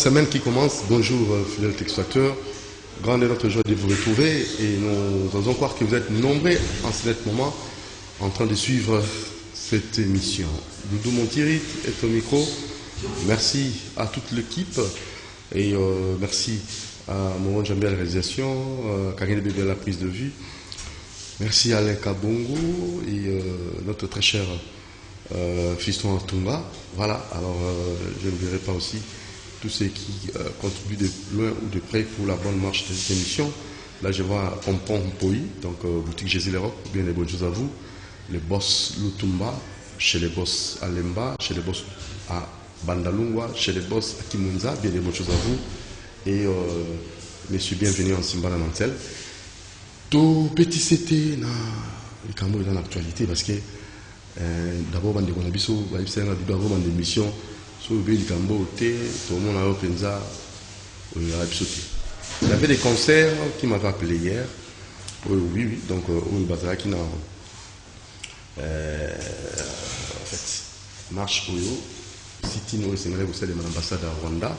semaine qui commence. Bonjour, fidèles téléspectateurs. Grande est notre joie de vous retrouver et nous osons croire que vous êtes nombreux en ce moment en train de suivre cette émission. Doudou Montirit est au micro. Merci à toute l'équipe et merci à Moron Jambé à la réalisation, Karine Bébé à la prise de vue. Merci à Alain Kabongo et notre très cher Fiston Artunga. Voilà, alors je ne verrai pas aussi tous ceux qui contribuent de loin ou de près pour la bonne marche de cette émission. Là, je vois Pompon Poi, donc boutique Jésus l'Europe, bien les bonnes choses à vous. Les boss Lutumba, chez les boss Alemba, chez les boss à Bandalungwa, chez les boss à Kimunza, bien les bonnes choses à vous. Et messieurs, bienvenue en Simbala Nantel. Tout petit c'était dans l'actualité parce que d'abord, on a vu une émission sur le Cambo, tout le monde a openza. Il y avait des concerts qui m'avaient appelé hier. Oui, donc on bazar qui n'a en fait marche Oyo, City Noé Sénégalais, vous savez, l'ambassade à Rwanda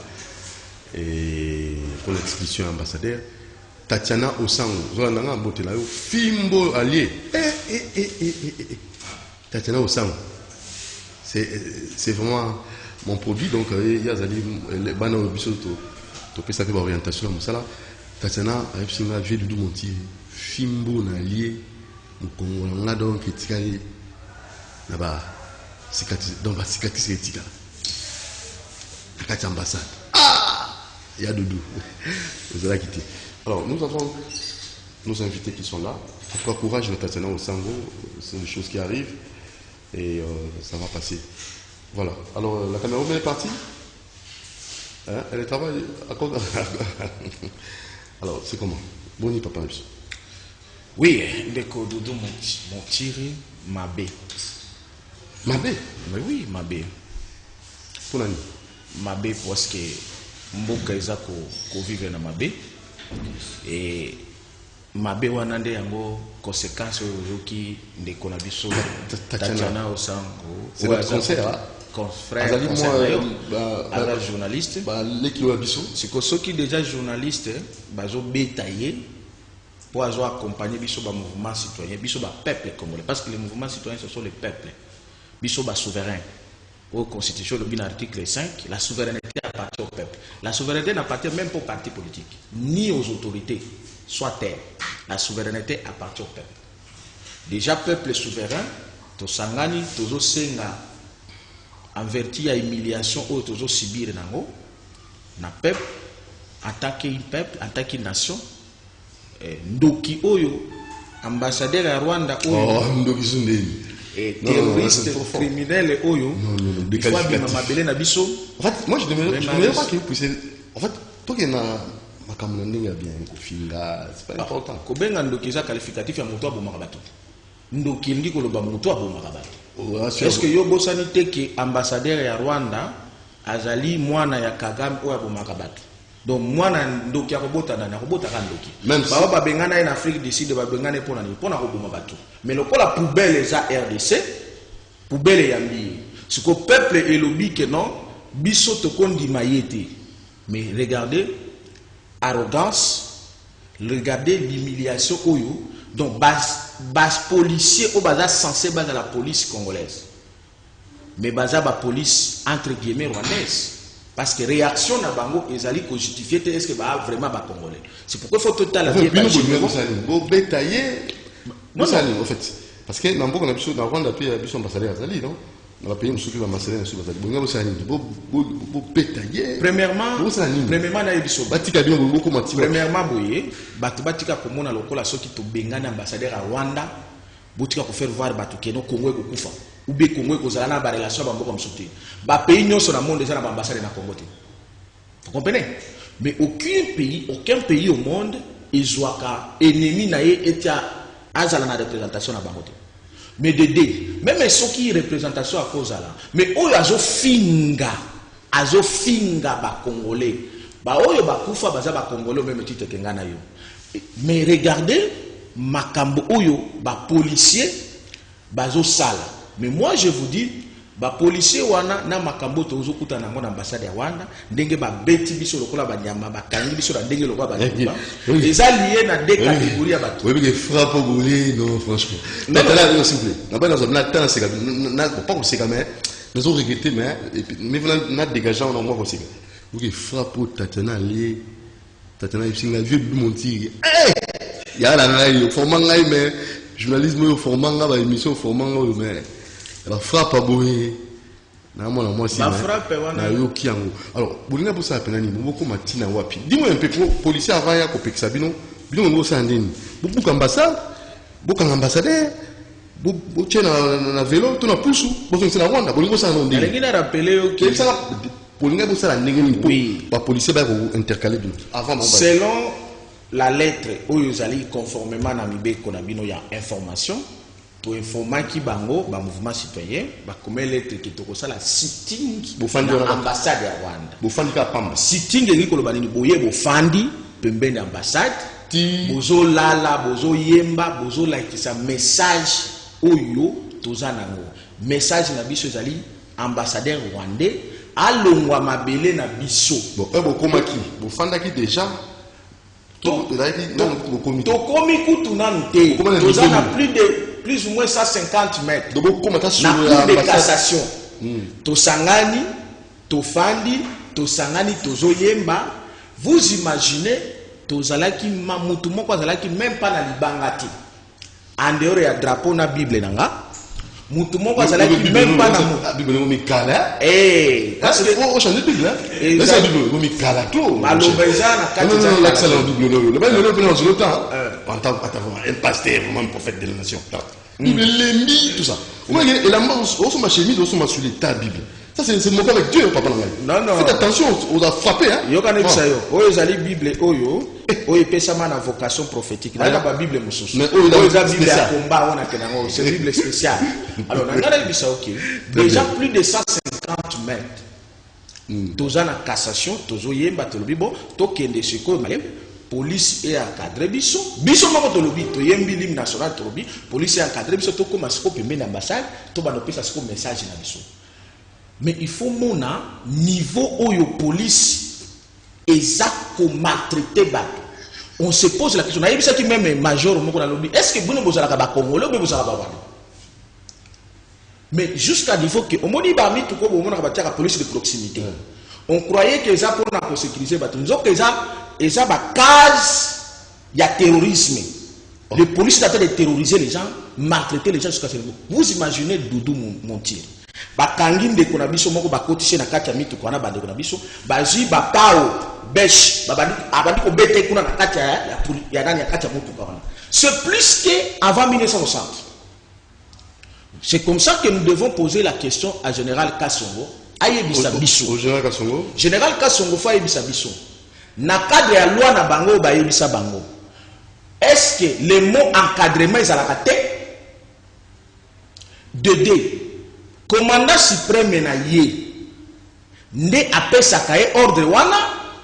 et pour l'expédition ambassadeur. Tatiana Osango, Zolananga Botelayo, Fimbo Allié. Tatiana Osango. C'est vraiment mon produit. Donc, il y a les bannes au biseau, tu peux savoir l'orientation à Moussala. Tatiana, avec une vie de Doumonti, Fimbo Allié, on a donc étiqueté là-bas, donc la cicatrice éthique. La carte ambassade. Ah! Il y a Doudou. Vous allez quitter. Alors, nous avons nos invités qui sont là. En tout cas, courage, Tatiana Osango. C'est des choses qui arrivent et ça va passer. Voilà. Alors, la caméra est partie. Hein? Elle travaille à cause. Alors, c'est comment? Boni, papa. Oui, Ndeko Doudou Montiri, Mabé. Mabé? Oui, Mabé. Pour l'année? Mabé parce que Mboka eza ko vivre na Mabé. Et Mabé wanande yango conséquence aujourd'hui Ndeko na biso Tatiana Osango. C'est notre concert. Frère, moi, journaliste. C'est que ceux qui déjà journalistes, bazo bétaillé pour accompagner biso ba mouvement citoyen, biso ba peuple congolais, parce que les mouvements citoyens ce sont les peuples. Biso ba souverain. Au Constitution, le article 5, la souveraineté appartient au peuple. La souveraineté n'appartient même pas aux partis politiques, ni aux autorités, soit terre. La souveraineté appartient au peuple. Déjà, peuple souverain, to sangani, tozo senga, en vertu à humiliation, ou tozo subir nango, na peuple, attaquer un peuple, attaquer une nation, ndoki oyo, ambassadeur à Rwanda oyo, et terroriste criminel oyo, il faut bien m'abeler na biso. En fait, moi je ne pas que puisse. En fait, toi qui es ma camerounais bien, finga, c'est pas important. Kobenga ndoki za qualificatif ya moto abomaka bato. Ndoki ndi koloba moto abomaka bato. Est-ce que yo bosani te que ambassadeur ya Rwanda azali mwana ya Kagame oyo abomaka bato? Donc mwana ndoki akobota na kobota ka ndoki. Ba ba bengana en Afrique du Sud ba bengana pona koboma bato. Mais le la poubelle za RDC, poubelle yambi. Ce que peuple et lobby que non, biso to kondi mayete. Mais regardez arrogance, regardez l'humiliation oyo. Donc bas policier au bas censé bas la police congolaise. Mais bas ba police entre guillemets rwandaise. Parce que réaction na bango ezali ko justifier est-ce que ba vraiment ba congolais. C'est pourquoi il faut total la bien bétailler. Non, en fait. Parce que dans beaucoup de Rwanda pays biso ambassadeur azali non. Dans la pays musuki ambassadeur sur bazali. Bonga bosani bo bétailler. Premièrement na biso batika bien beaucoup mati. Premièrement boye batika komona lokola soki to bengana ambassadeur à Rwanda botika ko faire voir batu keno Congo ko kufa. Ou bien Congo ko zala na ba relation ba mboka musuki. Ba pays nyonso na monde déjà na ambassadeur na Congo te. Vous comprenez? Mais aucun pays au monde ezwaka ennemi na ye etia azala na représentation na bango te. Mais de même ceux qui représentation à cause là. Mais oyo azo finga ba congolais. Ba oyo ba kufa baza ba congolais même titre kengana yo. Mais regardez makambo oyo ba policier bazo sala. Mais moi je vous dis ba policier wana na makambo tozo kuta nango na ambassade ya Rwanda ndenge ba beti biso lokola ba nyama ba kangi biso na ndenge lokola ba nyama les alliés na deux catégories ya bato oui mais frappe boulé non franchement non là s'il vous plaît n'a pas dans temps c'est n'a pas comme c'est mais nous avons regretté mais on a dégagé on a moi aussi oui frappe tatana li tatana singa vieux du montir il y a la format mais journalisme format ba émission format mais la frappe à boé na moi si la frappe na yoki yango alors bolinga pour ça penani beaucoup matina wapi dis-moi un peu policier avant ya ko pekisa bino ngo sa ndeni beaucoup ambassadeur beaucoup na vélo to na pusu beaucoup c'est na Rwanda bolingo sa ndeni alingi na rappeler yoki ça bolinga pour ça la ndeni ba policier ba ko intercaler avant selon la lettre oyozali conformément na mibeko na bino ya information pour informer qui bango ba mouvement citoyen ba comme lettre qui toko ça la sitting na ambassade ya Rwanda bofandi ka pamba sitting ngi ko lobanini boye bofandi pembeni ambassade bozo lala bozo yemba bozo lakisa message oyo tozanango message na biso ezali ambassadeur rwandais alongwa mabele na biso bon bokomaki bofandaki déjà tokomi kutu nanu te tozana plus ou moins 150 mètres donc comment ça sur la cour de cassation tosangani tofandi tosangani tozoyemba vous imaginez tozalaki mutu moko azalaki même pas na libanga te en dehors ya drapeau na bible nanga mutu moko azalaki même pas na bible ngo mikala parce que on change de bible là c'est bible ngo mikala to malobeza na kati za l'excellent bible le ben le plan sur le temps en tant que un pasteur vraiment un prophète de la nation bible lembi tout ça et la main on se marche mis on se marche sur l'état bible ça c'est mon cas avec Dieu papa non faites attention on a frappé hein yo kana bisayo oyo zali bible oyo epesama na vocation prophétique na ba bible mususu mais oyo za bible ya combat on a kenango c'est bible spéciale alors nangala bisa OK déjà plus de 150 mètres tozana cassation tozoyemba tolobi bon tokende siko malem police et encadré biso moko tolobi toyembi lim national tolobi police et encadré biso tokoma siko pembeni ambassade to banopesa siko message na biso mais il faut mona niveau oyo police exact ko maltraiter bato on se pose la question na yebisa ki même major moko na lobby est-ce que bino bozala ka ba congolais ou bozala ba rwandais mais jusqu'à niveau que on moni ba mitu ko bomona ka ba tia police de proximité on croyait que ça pour na sécuriser bato nzo que ça ba case ya terrorisme les policiers sont en train de terroriser les gens maltraiter les gens jusqu'à ce niveau vous imaginez Doudou mentir bakangi ndeko na biso moko bakotise na kati ya mitu kwana bandeko na biso bazwi bapao besh abandi ko bete kuna na kati ya nani ya kati ya mutu kwana c'est plus que avant 1960 c'est comme ça que nous devons poser la question à général Kassongo ayebisa biso au général Kassongo fa ayebisa biso na cadre ya loi na bango ba yebisa bango est-ce que le mot encadrement ezalaka te de commandant suprême na ye nde apesaka ye ordre wana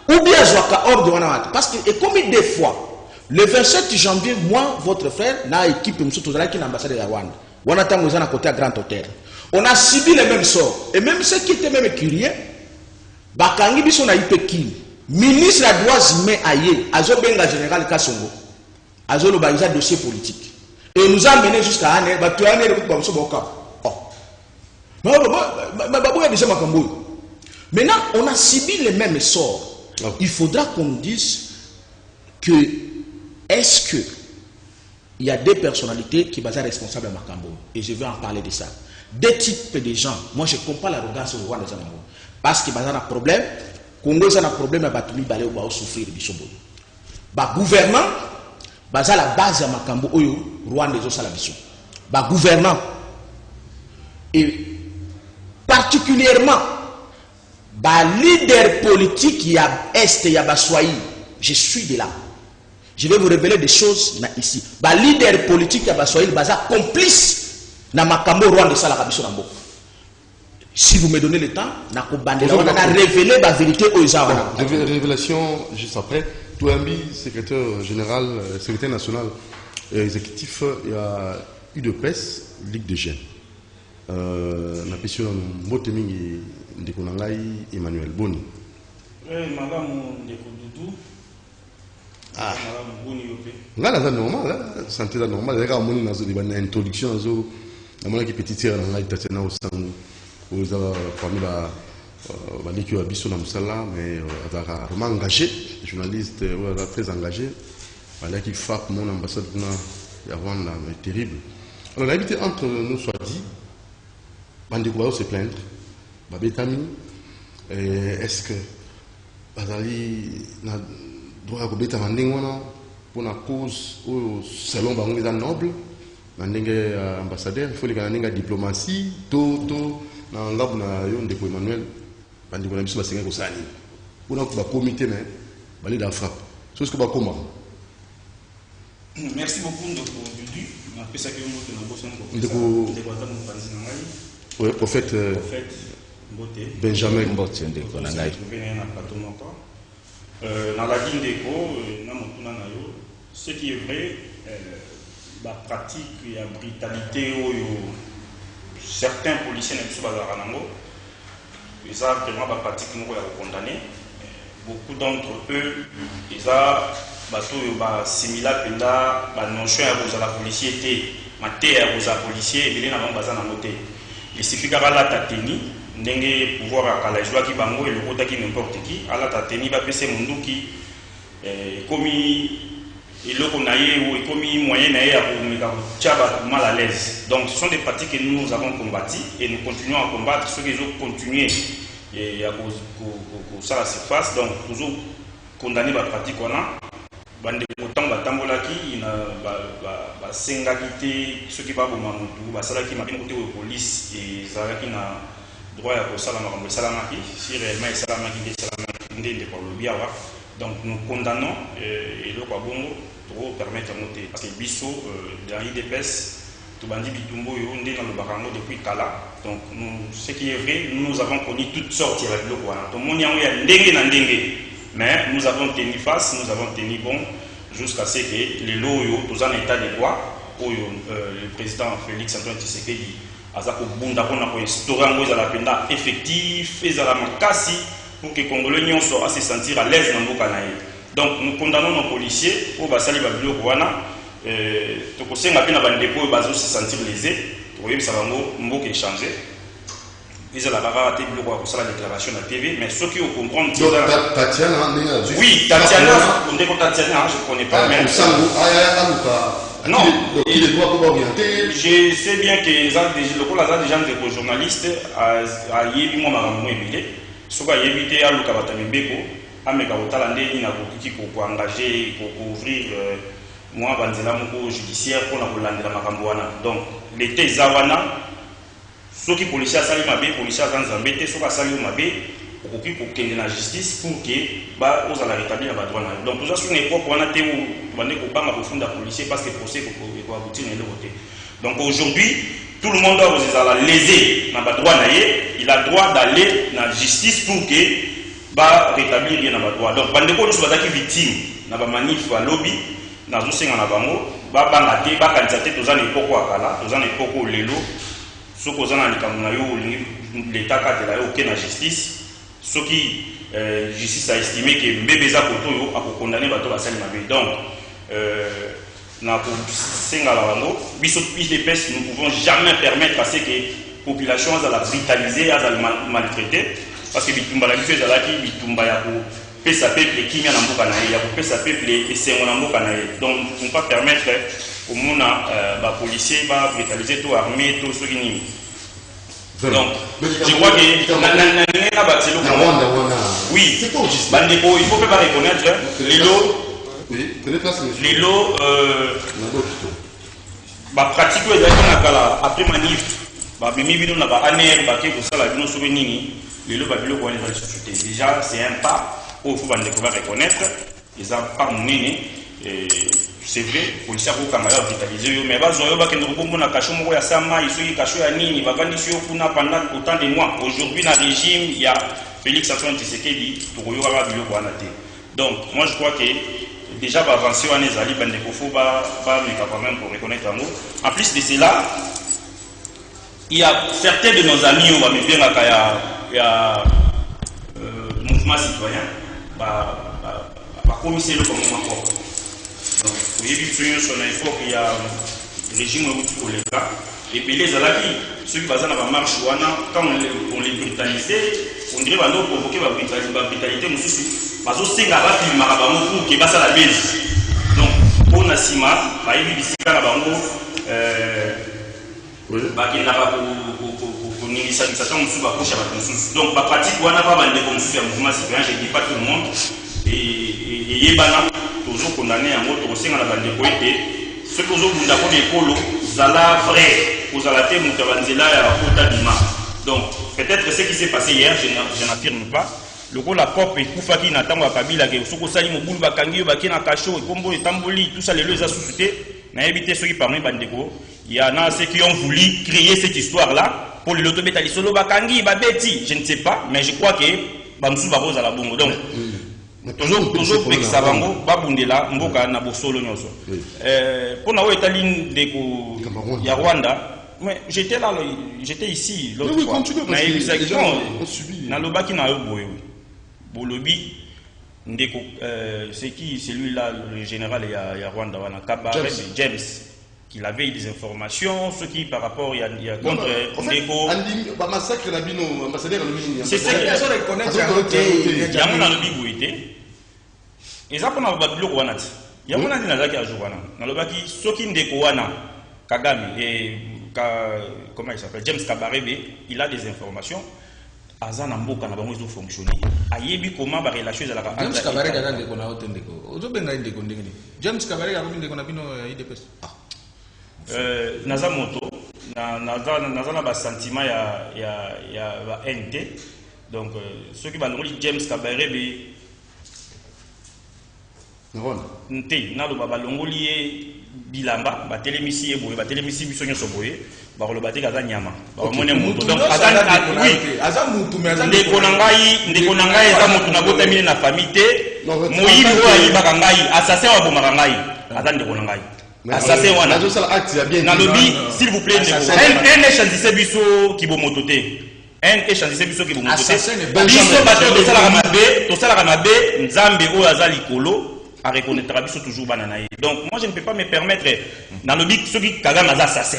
ou bien azwaka ordre wana wata parce que et comme des fois le 27 janvier moi votre frère na équipe musu tozalaki na ambassade ya Rwanda wana tango za na côté à Grand Hôtel on a subi le même sort et même ceux qui étaient même curieux bakangi biso na ipekini ministre des droits humains aye azobenga général Kassongo azoloba isa dossier politique et nous a mené jusqu'à année batuane le coup bamuso boka. Maintenant, on a subi les mêmes sorts. Il faudra qu'on nous dise que est-ce que il y a des personnalités qui sont responsables de Makambo. Et je vais en parler de ça. Des types de gens. Moi, je comprends l'arrogance au Rwanda. Parce qu'il y a un problème. Congo a un problème à souffrir de Bishobo. Le gouvernement, c'est la base de Makambo. Rwanda est la mission. Le gouvernement. Et particulièrement leader politique y a est y a baswaï je suis de là je vais vous révéler des choses là ici leader politique y a baswaï baza complice na makambo Rwanda sala kabiso nambo si vous me donnez le temps na ko bandela on a révélé la vérité aux gens révélation juste après Touambi secrétaire général secrétaire national exécutif il y a eu de presse Ligue des jeunes na pesi na mbote mingi ndeko na ngai Emmanuel Boni. Malamu ndeko Dudu. Ah. Malamu Boni yope. Nga naza normal, santé la normal. Là quand on a une introduction zo na mona ki petite sœur na ngai tatena au sangu. Oza parmi la l'équipe à biso na musala mais vraiment engagé, journaliste très engagé. Voilà qui frappe mon ambassade na Rwanda mais terrible. Alors l'habitude entre nous soit dit bandeko se plaindre babetami est-ce que bazali na droit ko beta ndenge wana pour la cause au selon bango eza noble na ndenge ambassadeur il faut les ndenge diplomatie to na ngabu na yo ndeko Emmanuel bandeko na biso basenga ko sani pour na ba comité mais bali da frappe c'est ce que ba koma. Merci beaucoup ndeko Dudu na pesa ke mo na boso ndeko atamu panzi na ngai. Oui, prophète Benjamin Mbote ndeko na ngai. Dans la ligne d'écho, ce qui est vrai, la pratique et la brutalité certains policiers ne sont pas ils ont vraiment la pratique condamnée. Beaucoup d'entre eux, ils ont similaire à la notion de la policier, la policier, et il suffit qu'à la tateni, n'engé pouvoir à la joie qui bango et le rota qui n'importe qui, à la tateni va passer mon dou qui commis et le conaïe ou commis moyen naïe pour me mal à l'aise. Donc ce sont des pratiques que nous avons combattues et nous continuons à combattre ceux qui ont continué et à cause que ça se fasse. Donc toujours condamner la pratique qu'on a. Bande autant batambolaki na ba senga kité ceux qui va au mamutu ba sala qui m'a côté de police et zalaki na droit à sala makambo sala maki si réellement sala maki ndé pour le biawa. Donc nous condamnons et le quoi bongo pour permettre à monter parce que biso dans l'IDPS tout bandi bitumbo yo ndé dans le barango depuis kala. Donc nous ce qui est vrai nous avons connu toutes sortes avec le quoi tout monde ya ndenge na ndenge. Mais nous avons tenu face, nous avons tenu bon jusqu'à ce que les lots, tous en état de droit, le président Félix Antoine Tshisekedi a instauré un penda effectif et la makasi pour que les Congolais soient se sentir à l'aise dans le Kanaï. Donc nous condamnons nos policiers au Basali Babilo Kouana, nous avons se sentir lésés, vous voyez, ça va nous changer. Ils ont raté la déclaration à la TV, mais ceux qui ont compris. Tatiana, oui, Tatiana, je ne connais pas. Mais non, je sais bien que les gens des journalistes ont été engagés pour ouvrir moi judiciaire pour la donc l'été Zawana. Ceux qui policiers à salir mabé, policiers à Zanzambé, ceux qui salir mabé, pour qu'il y ait la justice pour que bah aux la rétablir la droit. Donc tout ça sur une époque où on a été où on est coupable à fond de policier parce que le procès pour aboutir n'est pas. Donc aujourd'hui tout le monde doit vous léser dans la droit il a droit d'aller dans la justice pour que bah rétablir bien dans la droit. Donc bande ko nous qui victime dans la manif à lobby dans tout ça na bango bah bangaté bah candidaté tous en époque à kala tous en époque au lelo. Ceux qui ont l'État qui a aucune justice, ceux qui justice a estimé que Mbébéza Koto a condamné Bato Bassali Mabé. Donc, nous ne pouvons jamais permettre à ce que la population soit brutalisée, maltraitée, parce que Bitumba la vie est Bitumba ya pesa peuple qui vient dans le ya pesa peuple et c'est mon amour donc nous ne pouvons pas permettre au monde les policiers va brutaliser tout armée tout ce qui donc je crois que oui il faut pas reconnaître les lots pratique après manif déjà c'est un pas où il faut reconnaître ils ont pas mené c'est vrai policiers ko kamala vitaliser mais bazo yo bakende ko na kasho moko ya sama isoki kasho ya nini bavandi sur kuna pendant autant de mois aujourd'hui na régime il y a Félix Antoine Tshisekedi to yo ba biloko wana te donc moi je crois que déjà va avancer on les ali bande ko faut ba mais quand même pour reconnaître un mot en plus de cela il y a certains de nos amis, on va me dire qu'il y a mouvement citoyen, commissaire le comment encore. Donc, vous avez vu sur l'époque, il y a le régime pour les cas. Et puis les alaki, ceux qui basent dans la marche, quand on les brutalisait, on dirait qu'on provoquer la brutalité, nous aussi, parce que c'est là-bas qui m'a pour qui passe à la base. Donc, pour Nassima, il y a eu ici à la bango, qui n'a pas pour une initialisation, donc, la pratique, on n'a pas de mouvement citoyen, je ne dis pas tout le monde. Et Yébana, toujours condamné à mort, aussi dans la bande de Koïté, ce que vous avez dit, c'est Zala vrai, vous avez dit, donc, peut-être ce qui s'est passé hier, je n'affirme pas. Le coup, la COP et Koufaki n'attend pas Kabila, que ce que ça y est, Moboul, Bakangi, Bakina, Kacho, Kombo, et Tamboli, tout ça, les deux associés, n'a évité ceux qui parmi Bandeko. Il y en a ceux qui ont voulu créer cette histoire-là pour le loto-bétali solo, Bakangi, Babeti, je ne sais pas, mais je crois que Bamsou Barose à la bongo. Donc, toujours avec Sabango, Babundela, Mboka, Nabosolo, Nyoso. Pour nous, Italie, il y a Rwanda. Mais j'étais là, j'étais ici l'autre fois. Continue, les gens ont subi. Dans le bas qui n'a pas eu Bolobi, c'est qui celui-là, le général, il y a Rwanda, James, qu'il avait des informations, ce qui par rapport, il y a contre Ndeko. Massacre la bino, ambassadeur le c'est ça qui il y a mon alobi bouité. Et ça pour nous bloc wana. Il y a mon andi nazaki a jouana. Dans le bas qui ce qui Ndeko wana Kagame et comment il s'appelle James Kabarebe, il a des informations. Azana Mboka na bango fonctionner. Ayebi comment ba relation za la James Kabarebe na Ndeko na hotel Ndeko. Ozo benga Ndeko ndenge. James Kabarebe a Ndeko na bino IDPS. Naza moto naza ba sentiment ya ba NT. Donc ceux qui balongoli James Kabarebe nte na lo ba balongoli bilamba ba telemisi eboye ba telemisi biso nyoso boye ba ko lo batika za nyama ba mone moto donc azana oui aza mutu mais aza ndeko na ngai eza motu na bota mine na famille te moyibi oyo ayibaka ngai assassin wa bomaka ngai aza ndeko na ngai assassin wana na lobi s'il vous plaît ndeko un échange biso ki bomoto te un échange biso ki bomoto te biso bato tosalaka mabe nzambe oyo aza likolo à reconnaître toujours bananaï. Donc moi je ne peux pas me permettre dans le but ceux qui Kagame est assassin,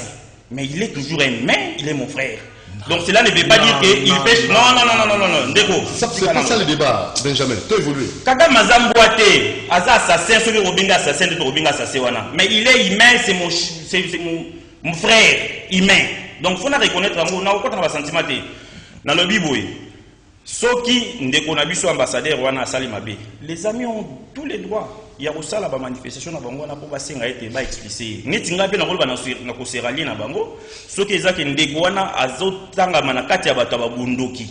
mais il est toujours un main, il est mon frère. Donc cela ne veut pas dire qu'il pêche. Non. Ndeko. C'est pas ça le débat, Benjamin. Tu as évolué. Kagame Mazamboate, assassin, celui qui Robinga assassin, de Robinga assassin. Mais il est humain, c'est mon frère humain. Donc il faut reconnaître l'amour. On n'a aucun sentiment. Dans le Bible, Soki ndeko na biso ambassadeur wana asali mabe. Les amis ont tous les droits. Il y a aussi la manifestation na bango na po basenga ete ba expliquer. Neti ngape na kolba na ko serali na bango. Soki ezaki ndeko wana azotanga manakati ya bato babundoki.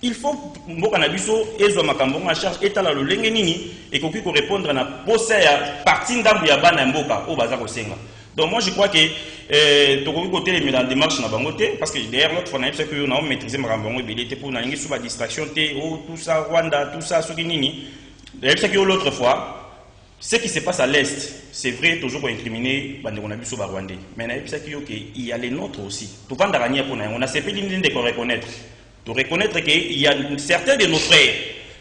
Il faut mboka na biso ezwa makambo en charge etala lolenge nini ekoki ko répondre na posa ya partie ndambu ya bana mboka o baza ko senga. Donc moi je crois que tokoki côté les la démarche na bangote parce que derrière l'autre fois na yebisa que on a maîtrisé makambo ebele te pour na ngi sous ba distraction te tout ça Rwanda tout ça ce qui nini yebisa que l'autre fois ce qui se passe à l'est c'est vrai toujours pour incriminer bande on a biso ba rwandais mais na yebisa que il y a les nôtres aussi to vanda rania pour na on a sepeli ndende ko reconnaître que il y a certains de nos frères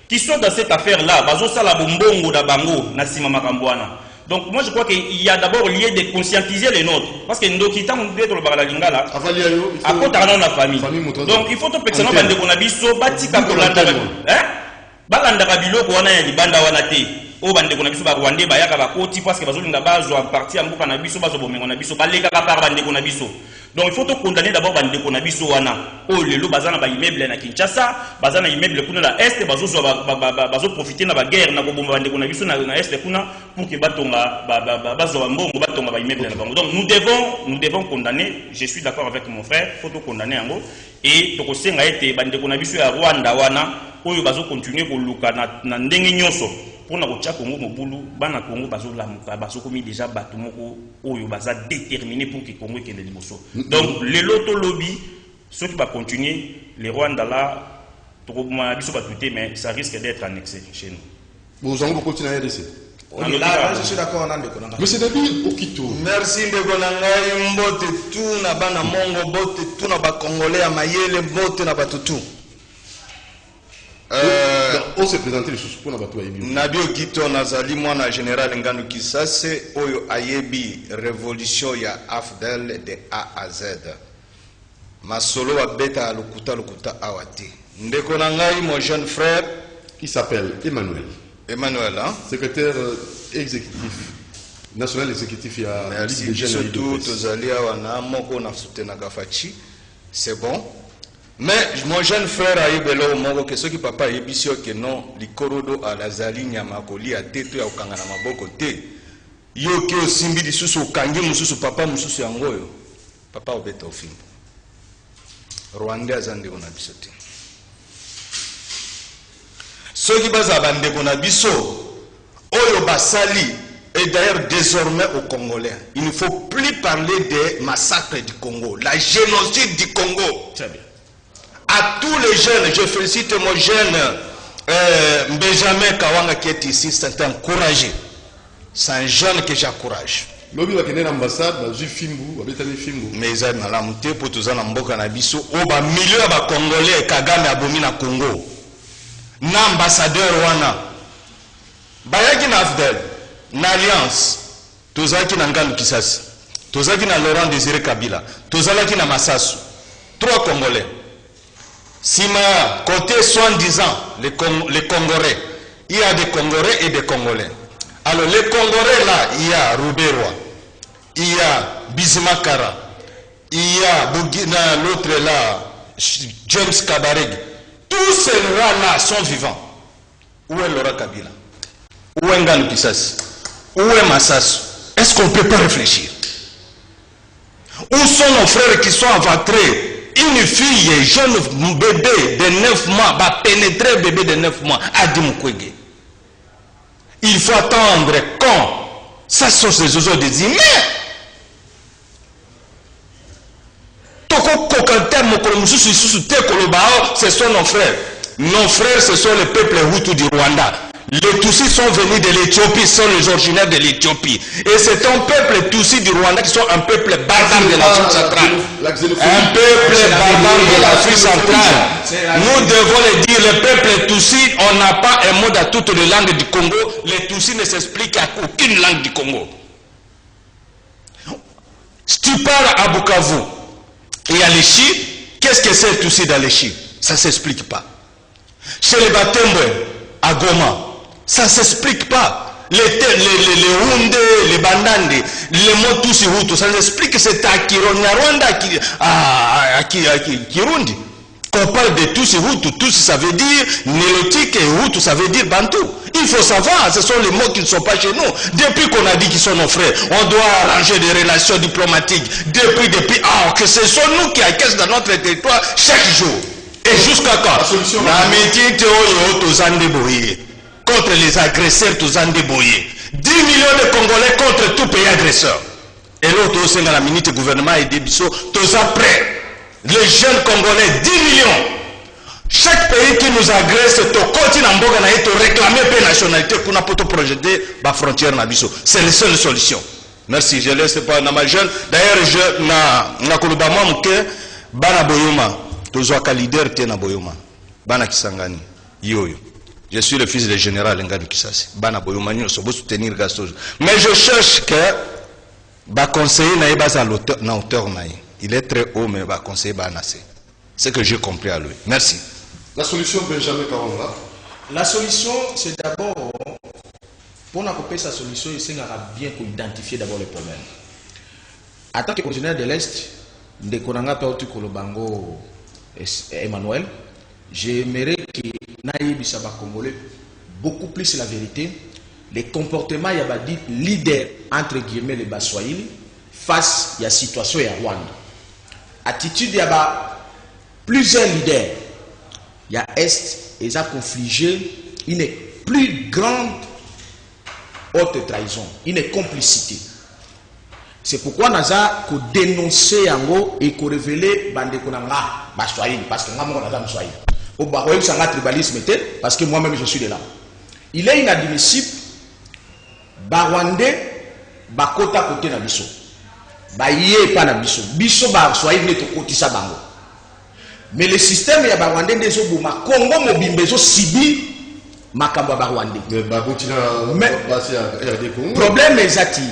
qui sont dans cette affaire là bazo sala bombongo da bango na sima makambwana. Donc moi je crois qu'il y a d'abord lieu de conscientiser les nôtres. Parce que nous quittons le Baralingala là. À côté de la famille. Donc il faut que personne bande qu'on a biso batika kolanda. Hein? Balanda kabilo ko wana ya libanda wana te. O bande qu'on a biso ba Rwandais ba yaka ba koti parce que bazolinga bazo en partie ambuka na biso bazo bomengo na biso baleka ka par bande qu'on a biso. Donc il faut te condamner d'abord bande qu'on a biso wana. O lelo bazana ba immeuble na Kinshasa, bazana immeuble kuna la est bazo profiter na ba guerre na ko bomba bande qu'on a biso na est kuna pour que batonga bazo mbongo batonga ba immeuble na bango. Donc nous devons condamner, je suis d'accord avec mon frère, faut te condamner ngo et to ko senga ete bande qu'on a biso ya Rwanda wana oyo bazo continuer ko luka na ndenge nyoso. Pour na kotia Congo mobulu bana Congo bazo lamuka bazo komi déjà bato moko oyo baza déterminé pour que Congo kende liboso. Donc les loto lobby ceux qui va continuer les Rwanda là to ko ma biso ba tuté mais ça risque d'être annexé chez nous. Vous allez continuer à RDC. Là, je suis d'accord. Mais c'est-à-dire Okito. Merci Ndeko Nangai, mbote tout na bana mongo, mbote tout na ba congolais à mayele, mbote na batutu. On s'est présenté les choses pour la bateau Ayebi. Nabi Okito nazali mwana général Nganu Kisase, oyo Ayebi révolution ya AFDEL de A à Z. Masolo wa beta lokuta awati. Ndeko Nangai, mon jeune frère, qui s'appelle Emmanuel. Emmanuel, hein? Secrétaire exécutif, national exécutif, il y a Ligue des jeunes tout, c'est bon. Mais mon jeune frère a eu belo mongo que ceux qui papa yebisio que non likorodo à la zali nyamakoli a teto ya okanga na maboko te. Yo ke osimbi lisusu okangi mususu papa mususu yangoyo. Papa obeta ofimbo. Rwanda azande ona biso te. Ceux qui basent à bande qu'on a biso, oyo basali, et d'ailleurs désormais au Congolais, il ne faut plus parler des massacres du Congo, la génocide du Congo. Très bien. À tous les jeunes, je félicite mon jeune Benjamin Kawanga qui est ici, c'est un courageux. C'est un jeune que j'encourage. Mais l'ambassade, j'ai Fimbu, mais ils ont la montée pour tous en Mboka na biso, au bas milieu ba Congolais, Kagame abomi na Congo. Na ambassadeur wana bayaki na AFDEL na alliance tozalaki na Nganu Kisasi, tozalaki na Laurent Désiré Kabila, tozalaki na Massasu, 3 Congolais. Sima côté soi-disant les Congolais, il y a des Congolais et des Congolais. Alors les Congolais là, il y a Rouberwa, il y a Bizimakara, il y a l'autre là, James Kabareg. Tous ces rats-là sont vivants. Où est Laurent Kabila? Où est Nganu Kisasi? Où est Massasu? Est-ce qu'on ne peut pas réfléchir? Où sont nos frères qui sont aventrés? Une fille, jeune bébé de 9 mois, va pénétrer bébé de 9 mois à Dimukwege. Il faut attendre quand? Ça sont ces oiseaux des humains. Ce sont nos frères. Nos frères, ce sont les peuples Hutus du Rwanda. Les Tutsis sont venus de l'Éthiopie, sont les originaires de l'Éthiopie. Et c'est un peuple Tutsi du Rwanda qui sont un peuple barbare de l'Afrique centrale. Un peuple barbare de l'Afrique centrale. Nous devons le dire, le peuple Tutsi, on n'a pas un mot à toutes les langues du Congo. Les Tutsis ne s'expliquent à aucune langue du Congo. Si tu pars à Bukavu et à l'Échi, qu'est-ce que c'est Tutsi dans l'Échi? Ça ne s'explique pas. Chez les Batembwe, à Goma, ça ne s'explique pas. Les Hunde, les Bandande, les mots Tutsi Hutu, ça s'explique que c'est à Kironyarwanda, à Kirundi. Quand on parle de Tutsi Hutu, Tutsi ça veut dire Nélotique et Hutu ça veut dire Bantou. Il faut savoir, ce sont les mots qui ne sont pas chez nous. Depuis qu'on a dit qu'ils sont nos frères, on doit arranger des relations diplomatiques. Depuis, que ce sont nous qui acquiescent dans notre territoire chaque jour. Et jusqu'à quand? L'amitié contre les agresseurs, tous en débrouillés. 10 millions de Congolais contre tout pays agresseur. Et l'autre, c'est dans la minute gouvernement et des bisous, tous après. Les jeunes Congolais, 10 millions. Chaque pays qui nous agresse, to continent Mboga na to réclamer paix nationalité pour n'a pas projeter la frontière na biso. C'est la seule solution. Merci, je laisse pas na ma jeune. D'ailleurs, je na kolubama mke bana boyoma. Tozo ka leader te na boyoma. Bana Kisangani. Yoyo. Je suis le fils du général Nganu Kisasi. Bana boyoma nyo so soutenir Gaston. Mais je cherche que ba conseiller na basa na hauteur na. Il est très haut mais ba conseiller ba nassé. C'est que j'ai compris à lui. Merci. La solution, Benjamin Kawanga? La solution, c'est d'abord, pour n'accompagner sa solution, il s'agira bien identifier d'abord les problèmes. En tant que originaire de l'Est, de Konanga Pautu Kolobango Emmanuel, j'aimerais que Naïbi Saba Congolais beaucoup plus la vérité, les comportements y a dit leader entre guillemets les Baswahili face à la situation à Rwanda. Attitude y a plusieurs leaders. Il y a Est et ça confligé une plus grande haute trahison, une complicité. C'est pourquoi nous avons dénoncé et révélé Bandekonanga Baswahili parce que nous avons Baswahili. Au Baroïm, c'est un tribalisme parce que moi-même je suis de là. Il est inadmissible Barwandais, bakota côté na biso. Baye pas na biso. Biso ba soyez ne to kotisa bango. Mais le système ya Barwandais ndezo boma Congo mobimbe zo sibi makambo Barwandais. Mais problème ezati.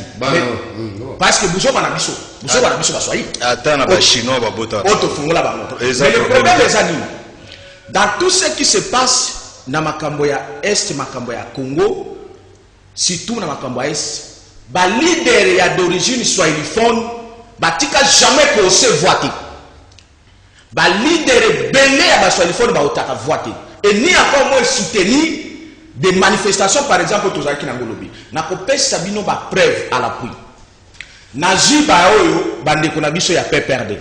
Parce que biso bana biso. Biso bana biso ba soyez. Attends na ba chinois ba bota. Auto fungola bango. Mais le problème ezati. Dans tout ce qui se passe na makambo ya Est makambo ya Congo, surtout na makambo ya Est, ba leader ya d'origine swahiliphone batika jamais ko se voiter. Ba leader belé ya ba swahiliphone ba otaka voiter. Et ni encore moins soutenir des manifestations par exemple tozaki na ngolobi. Na ko pesa bino ba preuve à l'appui. Na jiba oyo bande ko na biso ya PPRD.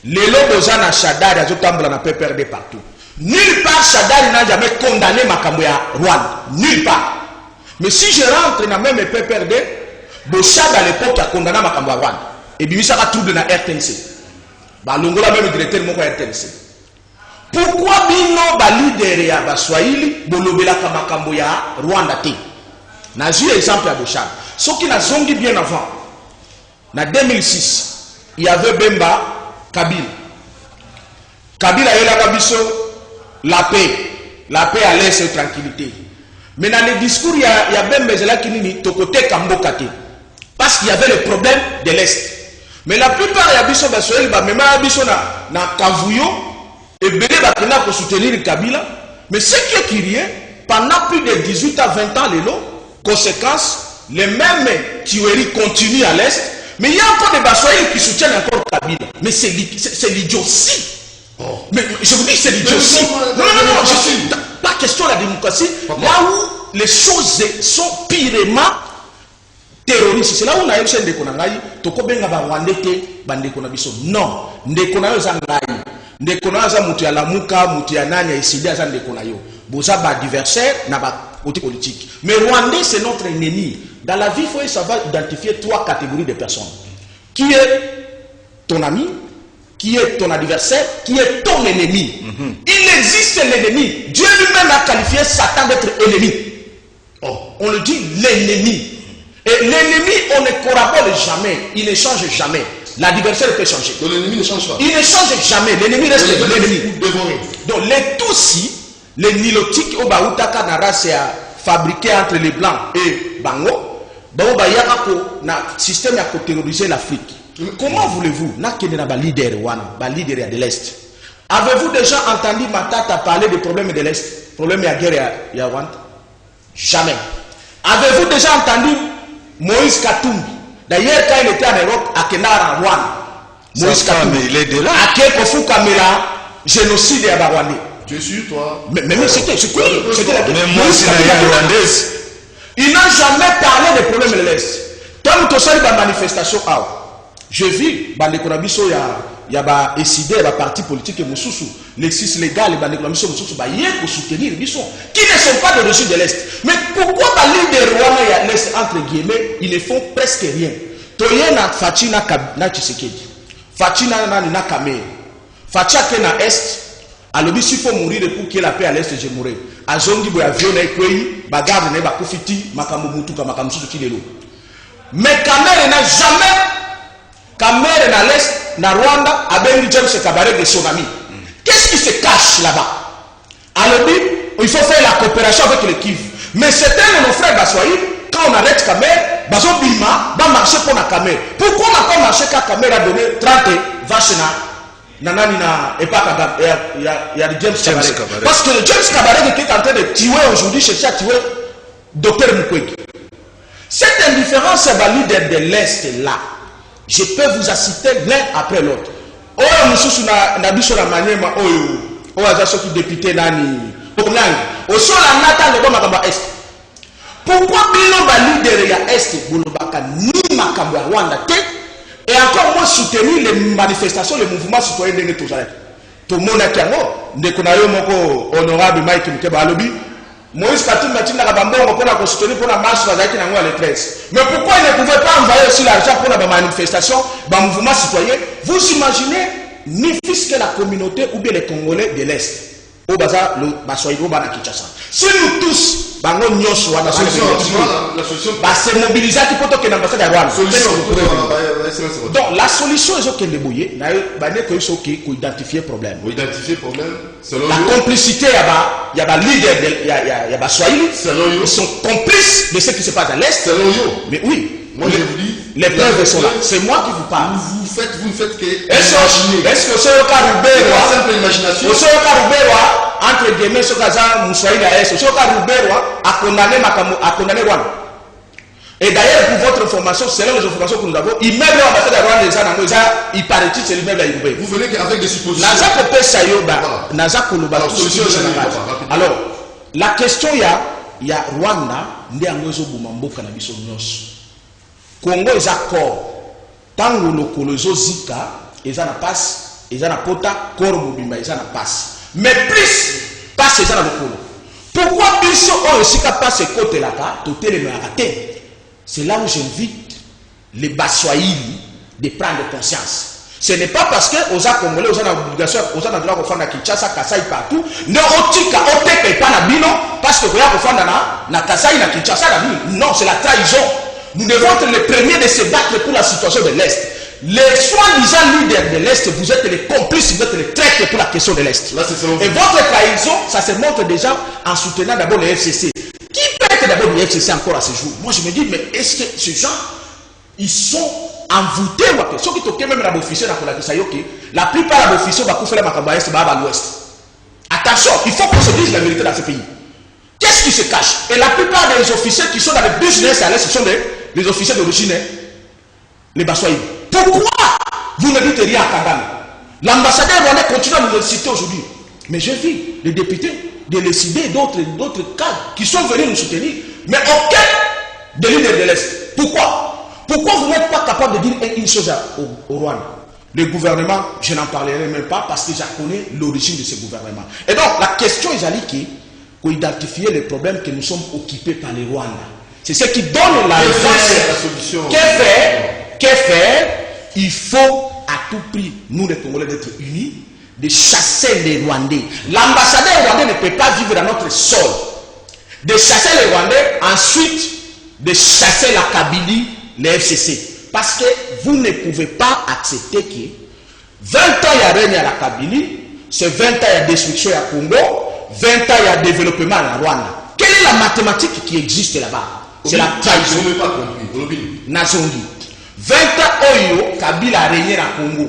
Lelo boza na Shadari azotambola na PPRD partout. Nulle part Shadari n'a jamais condamné Makambo ya Rwanda. Nulle part. Mais si je rentre dans même PPRD, Bochad à l'époque a condamné Makambo ya Rwanda. Et bien ça va trouble dans RTNC. Bah Longola même directeur mon RTNC. Pourquoi bino ba leader ya ba Swahili bolobela ka Makambo ya Rwanda te? Na ju exemple à Bochad. Ce qui n'a zongi bien avant. En 2006, il y avait Bemba Kabila. Kabila et la Kabiso, la paix à l'aise et tranquillité. Mais dans le discours, il y a Bemba Zela Kinini, Tokote Kambokate. Parce qu'il y avait le problème de l'Est. Mais la plupart, il y a Biso Basoel, même Biso na Kavouyo, et Bélé Bakena pour soutenir Kabila. Mais ce qui est curieux, pendant plus de 18 à 20 ans, les lots, conséquence, les mêmes tueries continuent à l'Est. Mais il y a encore des Bassoïs qui soutiennent encore Kabila. Mais c'est l'idiotie. Oh. Mais je vous dis, c'est l'idiotie. Non, je suis pas question de la démocratie. Là où les choses sont pirement terroristes. C'est là où on a eu chez Ndekonangaï. Toko benga ba Rwandete, Bandekonabiso. Non. Ndekonayo zangaï. Ndekonayo za mutu ya lamuka, mutu ya nanya, iside za Ndekonayo. Boza ba adversaire, na ba côté politique. Mais Rwandais, c'est notre ennemi. Dans la vie, il faut savoir identifier 3 catégories de personnes. Qui est ton ami, qui est ton adversaire, qui est ton ennemi. Il existe l'ennemi. Dieu lui-même a qualifié Satan d'être ennemi. Oh, on le dit l'ennemi. Et l'ennemi, on ne corrobore jamais. Il ne change jamais. L'adversaire peut changer. Donc l'ennemi ne change pas. Il ne change jamais. L'ennemi reste l'ennemi. Donc les Tutsis, les Nilotiques, au Baoutaka, na race fabriqués entre les Blancs et Bango, il y a un système qui a terrorisé l'Afrique. Comment voulez-vous, leader de l'Est? Avez-vous déjà entendu Matata parler des problèmes de l'Est? Problème de la guerre et Rwanda? Jamais. Avez-vous déjà entendu Moïse Katumbi? D'ailleurs, quand il était en Europe, à Kenara, Rwanda, Moïse Katumbi, il est de là. à Kekofu Kamela, génocide à Rwanda. Tu es sûr, toi? Mais c'était la Moïse rwandaise. Il n'a jamais parlé des problèmes de l'Est. Comme tu sais, la manifestation, je vis, il y a des partis politiques et les 6 légaux, les soutenir, qui ne sont pas d'origine de l'Est. Mais pourquoi les leaders de l'Est, entre guillemets, ils ne font presque rien? Toyena Fatina na Tshisekedi. Fatina na Kamere. Fatia na Est. Alors, s'il faut mourir pour qu'il y ait la paix à l'Est, je mourrai. A Zongi Boyavio na Ekweyi, bagarre na Bakufiti, Makamu Mutuka, Makamu Sutukilelo. Mais Kamere n'a jamais, Kamere na l'Est, na Rwanda, a Benny James Kabaré de son ami. Qu'est-ce qui se cache là-bas? Alors, il faut faire la coopération avec le Kivu. Mais certains de nos frères Baswaï, quand on arrête Kamere, Bazo Bima, va marcher pour la Kamere. Pourquoi on n'a pas marché quand Kamere a donné 30 vaches Nanani na et pas il y a James Kabaré. Parce que le James Kabaré qui est en train de tuer aujourd'hui, chercher à tuer Dr Mukwege. Cette indifférence valide de l'Est là. Je peux vous citer l'un après l'autre. Oh, Moussou na biso na maniema oyo. Oh, azaso qui député nani. Onang. Au sol la nata le bon makamba Est. Pourquoi bino ba leader ya Est bolobaka ni makambo ya Rwanda te? Et encore moins soutenir les manifestations, les mouvements citoyens de tout ça. Tout le monde a dit, honorable Mike Mukeba Alobi, Moïse Katumbi a dit qu'on a soutenir pour la marche à le 13. Mais pourquoi il ne pouvait pas envoyer aussi l'argent pour la manifestation, le mouvement citoyen? Vous imaginez, ni fils que la communauté ou bien les Congolais de l'Est, au bazar, le Bassoïdo, Bana Kinshasa. Si nous tous, la solution, c'est mobiliser qui peut que l'ambassade de Rwanda. Donc la solution est que les bouillés, il identifier le problème. La complicité, il y a des leaders, il y a Swahili, ils sont complices de ce qui se passe à l'Est. Mais oui. Moi je vous dis, les preuves sont là. C'est moi qui vous parle. Vous ne faites que est-ce que ce cas simple imagination entre guillemets ce cas Moussaïd ce cas Ruberwa a condamné Rwanda. Et d'ailleurs pour votre information, selon les informations que nous avons, immeuble de l'ambassade de Rwanda, il paraît-il c'est l'immeuble à Iboubé. Vous venez qu'avec des suppositions. Alors, la question il y a Rwanda, ndi angozo bumamboka na biso nyonso. Congo est accord. Tant que le coloso zika, ils en passe, ils en pota, corobubima, ils en passe. Mais plus, passe ils en le colo. Pourquoi biso on zika passe côté là-bas, tout est le raté. C'est là où j'invite les Baswahili de prendre conscience. Ce n'est pas parce que aux Congolais, aux obligations, aux droit de faire na Kinshasa, Kasai partout, ne otika oteka pas na bino parce que vous avez faire na Kasai na Kinshasa na bino. Non, c'est la trahison. Nous devons être les premiers de se battre pour la situation de l'Est. Les soi-disant leaders de l'Est, vous êtes les complices, vous êtes les traîtres pour la question de l'Est. Et votre trahison, ça se montre déjà en soutenant d'abord le FCC. Qui peut être d'abord le FCC encore à ce jour? Moi je me dis, mais est-ce que ces gens, ils sont envoûtés ou quoi? Ceux qui toquent même l'officier dans la plupart des officiers vont faire la macamba est à l'ouest. Attention, il faut qu'on se dise la vérité dans ce pays. Qu'est-ce qui se cache? Et la plupart des officiers qui sont dans le business à l'est, ce sont les officiers d'origine, les Baswahili. Pourquoi vous ne dites rien à Kagame? L'ambassadeur rwandais continue à nous le citer aujourd'hui. Mais j'ai vu les députés de l'ECD et d'autres cadres qui sont venus nous soutenir. Mais aucun des leaders de l'Est. Pourquoi? Pourquoi vous n'êtes pas capable de dire une chose au Rwanda? Le gouvernement, je n'en parlerai même pas parce que je connais l'origine de ce gouvernement. Et donc, la question est qui pour identifier les problèmes que nous sommes occupés par les Rwandais. C'est ce qui donne la solution. Que faire? Il faut à tout prix, nous les Congolais, d'être unis, de chasser les Rwandais. L'ambassadeur rwandais ne peut pas vivre dans notre sol. De chasser les Rwandais, ensuite de chasser la Kabylie, les FCC. Parce que vous ne pouvez pas accepter que 20 ans il y a règne à la Kabylie, c'est 20 ans il y a destruction à Congo, 20 ans il y a développement à Rwanda. Quelle est la mathématique qui existe là-bas? C'est la trahison. Je n'ai pas compris. Nazongi. 20 ans Oyo, Kabila a régné à Congo.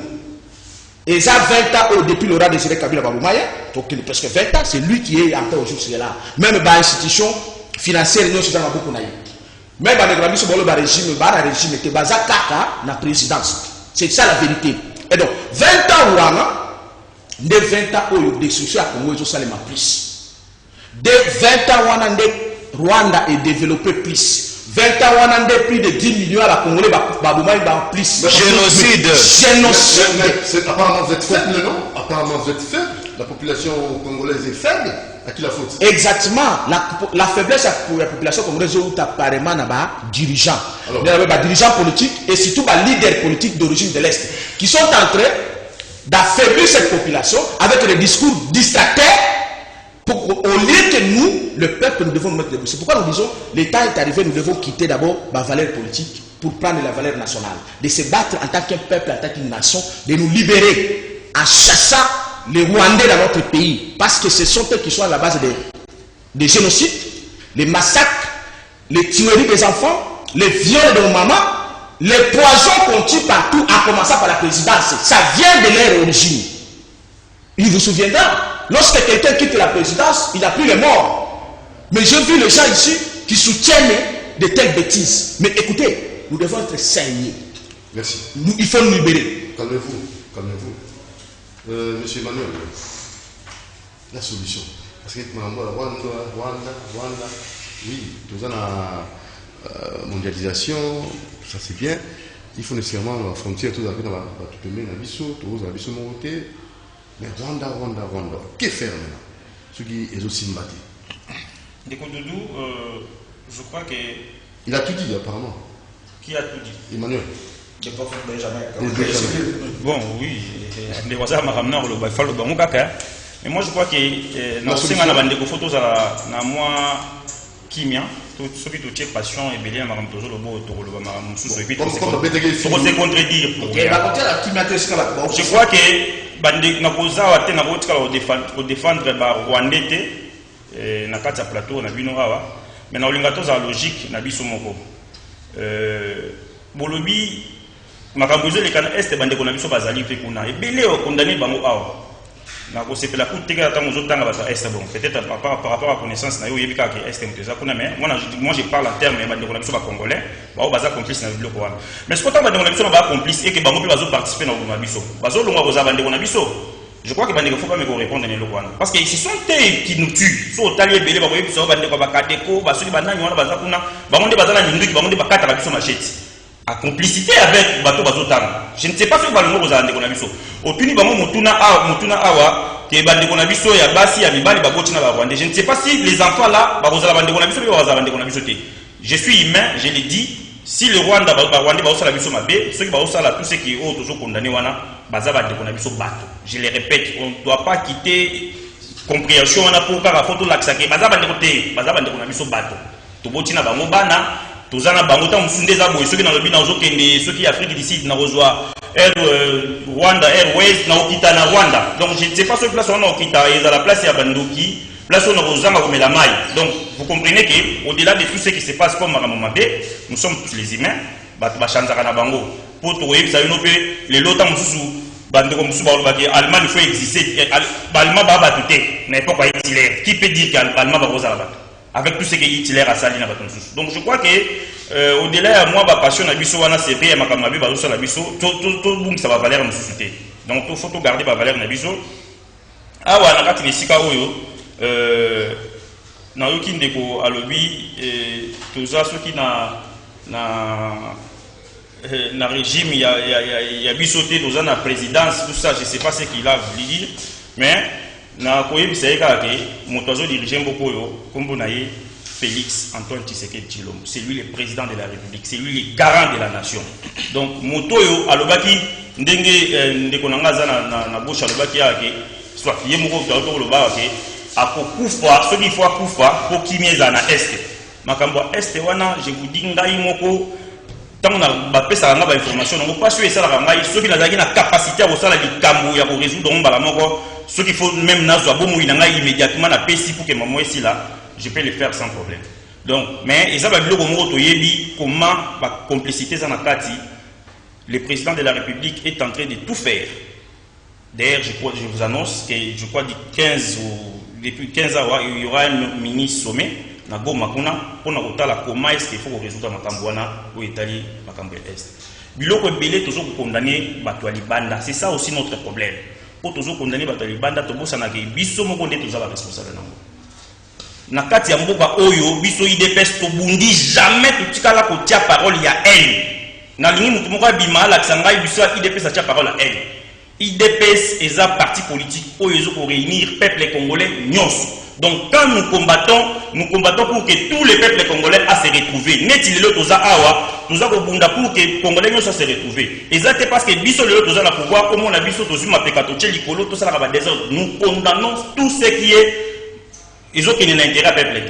Et ça 20 ans depuis le roi de Kabila Baboumaya, donc il est presque 20 ans, c'est lui qui est encore aujourd'hui là. Même dans l'institution financière, nous sommes beaucoup naïfs. Même dans le régime, était basé à la présidence. C'est ça la vérité. Et donc, 20 ans Rwanda, de 20 ans Oyo, destruction à Congo, ils ont plus. De 20 ans Rwanda est développé plus. 20 ans on a plus de 10 millions à la Congolais, plus. Génocide. Apparemment vous êtes faible, non? Apparemment vous êtes faible. La population congolaise est faible. À qui la faute? Exactement. La faiblesse pour la population congolaise est apparemment dirigeants. Dirigeants politiques et surtout leaders politiques d'origine de l'Est qui sont en train d'affaiblir cette population avec des discours distracteurs. Au lieu que nous, le peuple, nous devons nous mettre debout. C'est pourquoi nous disons, l'État est arrivé, nous devons quitter d'abord la valeur politique pour prendre la valeur nationale. De se battre en tant qu'un peuple, en tant qu'une nation, de nous libérer en chassant les Rwandais dans notre pays. Parce que ce sont eux qui sont à la base des génocides, les massacres, les tueries des enfants, les viols de nos mamans, les poisons qu'on tue partout, en commençant par la présidence. Ça vient de leur origine. Il vous souviendra. Lorsque quelqu'un quitte la présidence, il n'a plus les morts. Mais j'ai vu les gens ici qui soutiennent de telles bêtises. Mais écoutez, nous devons être saignés. Merci. Il faut nous libérer. Calmez-vous, calmez-vous. Monsieur Emmanuel, la solution. Parce que Rwanda, oui, tout la mondialisation, ça c'est bien. Il faut nécessairement la frontière, tout à fait dans la Bissau, tout à fait. Mais Rwanda. Que faire maintenant? Ce qui est aussi battu. Ndeko Doudou, je crois que. Il a tout dit apparemment. Qui a tout dit? Emmanuel. Bon, oui. Les voisins m'ont ramené au Bafalo Bamukaka. Mais moi je crois que dans ce cas, on photos na moi kimia, ceux qui te passion et belé madame toujours le beau autour le madame sous et puis pour se contredire. Je crois que bande na koza wa te na botika au défendre ba Rwandais na kati ya plateau na bino awa mais na olinga toza logique na biso moko bolobi makambo zo le kana est bande ko na biso bazali pe kuna ebele o condamné bango awa na ko sepela ku teka tango zo tanga ba est bon peut-être par rapport à connaissance na yo yebika que est mteza kuna mais moi je parle en termes bande ko na biso ba congolais ba baza complice na biloko wana mais ce que bande ko na biso ba complice et que bango pe bazo participer na biso bazo longa boza bande ko na biso. Je crois que il faut pas me répondre à l'Ouganda. Parce que ce sont eux qui nous tuent. Soit au talier belé, baboye biso bande ko bakateko, basuli banani wana bazakuna, bangonde bazana nyundu ki bangonde bakata biso machete. À complicité avec bateau bazotanga. Je ne sais pas ce que balongo bozande ko na biso. Opini bango mutuna awa ke bande ko na biso ya basi ya mibali baboti na Rwanda. Je ne sais pas si les enfants là bazala bande ko na biso ba bazala bande ko na biso te. Je suis humain, je l'ai dit. Si le Rwanda va aussi la biso mabé, ceux qui vont aussi tous ceux qui ont toujours condamné wana bazaba de konabiso bato. Je le répète, on ne doit pas quitter compréhension wana pour faire la photo laxake bazaba de côté, bazaba de konabiso bato. To botina bango bana, tozana bango ta musunde za boy ceux qui dans le bina ozokende, ceux qui Afrique du Sud na rozwa Rwanda Airways na okita na Rwanda. Donc je ne sais pas ce place on a okita et à la place ya bandoki. Place on a rozanga comme la maille. Donc vous comprenez que au-delà de tout ce qui se passe comme Maramomabé, nous sommes tous les humains. Bachanzaka na bango. Pour trouver ça une les lots mususu bande comme mususu balobaki Allemagne il faut exister. Allemagne ba batute n'importe quoi Hitler. Qui peut dire qu'Allemagne va rosa là avec tout ce que Hitler a sali na bato mususu. Donc je crois que au-delà moi ba passion na biso wana c'est vrai makamabé ba rosa na biso tout boum ça va valer mususu té. Donc il faut garder ba valeur na biso. Awa na kati nesika oyo na yoki ndeko alobi toza soki na régime il y a bisoté toza na présidence tout ça je sais pas ce qu'il a voulu dire mais na koyebisa eka ke moto azo diriger mboko yo kombo na ye Félix Antoine Tshisekedi Tshilombo, c'est lui le président de la République, c'est lui le garant de la nation. Donc moto yo alobaki ndenge ndeko nanga za na bouche alobaki yake soit ye moko to loba ke akokufa soki faut akufa po kimieza na est makambo est wana je vous dis ngai moko tango na bapesa nga ba information ngo pas sûr esala ngai soki nazaki na capacité ya kosala likambo ya ko résoudre mbala moko soki faut même nazwa bomo ina ngai immédiatement na pesi pour que maman ici là je peux le faire sans problème. Donc mais ezaba biloko moko to yebi comment ba complicité za na kati le président de la République est en train de tout faire. D'ailleurs je vous annonce que je crois du 15 ou depuis 15 ans, il y aura un mini sommet na Goma kuna pour na kotala comment est-ce qu'il faut résoudre makambo wana au Italie makambo est. Biloko belé toujours condamner bato libanda, c'est ça aussi notre problème. Pour toujours condamner bato libanda to bosa na ke biso moko nde tozala responsable nango. Na kati ya mboka oyo biso IDPS to bundi jamais tutikala ko tia parole ya haine. Na lingi mutu moko bima la tsangai biso IDPS a tia parole à haine. IDPS est un parti politique où ils ont réunir le peuple congolais. Donc quand nous combattons pour que tous les peuples congolais se retrouvent. N'est-il le toza awa, nous avons bunda pour que les Congolais se retrouvent. Et ça c'est parce que biso le toza la pouvoir, comme on a biso tozu ma pekatoche likolo, tout ça la désordre. Nous condamnons tout ce qui est ils ont qui n'a intérêt à peuple.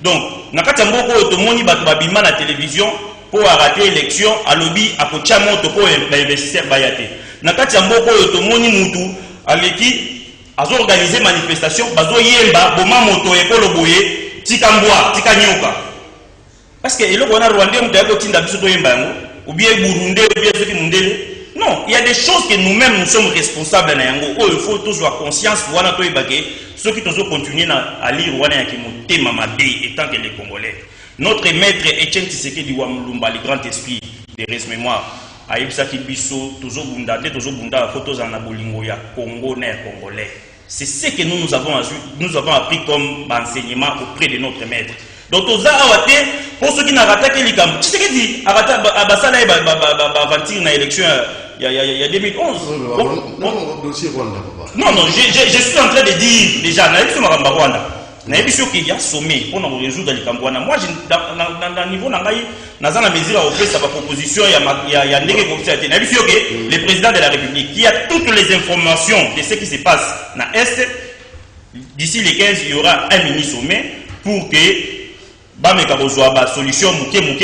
Donc nakati mboko to moni ba babima na télévision pour arrêter l'élection à lobby à kocha moto pour investisseur bayate. Nakati ya mboko oyo tomoni mutu aleki azo organiser manifestation bazo yemba boma moto ekolo boye tika mbwa tika nyoka parce que eloko wana Rwanda mutu yako tinda biso to yemba yango ou bien Burundi ou bien soki mundele non il y a des choses que nous-mêmes nous sommes responsables na yango oh il faut tous avoir conscience wana to yebake ceux qui tozo continuer na à lire wana ya kimotema mabe étant que les Congolais notre maître Etienne Tshisekedi wa Mulumba le grand esprit de reste-mémoire aïbsaki biso tozo bunda photos en abolingo ya Congo na Congolais. C'est ce que nous avons appris comme enseignement auprès de notre maître. Donc toza awate pour ceux qui n'a raté que l'ikam. Tu sais que dit arata abasala ba aventure na élection il y a 2011. Non, je suis en train de dire déjà na élection maramba Rwanda. Na émission qu'il y a sommet pour nous résoudre les Cambouana. Moi, dans le niveau, dans la mesure où sa proposition, il y a le président de la République qui a toutes les informations de ce qui se passe dans l'Est, d'ici les 15, il y aura un mini-sommet pour que la solution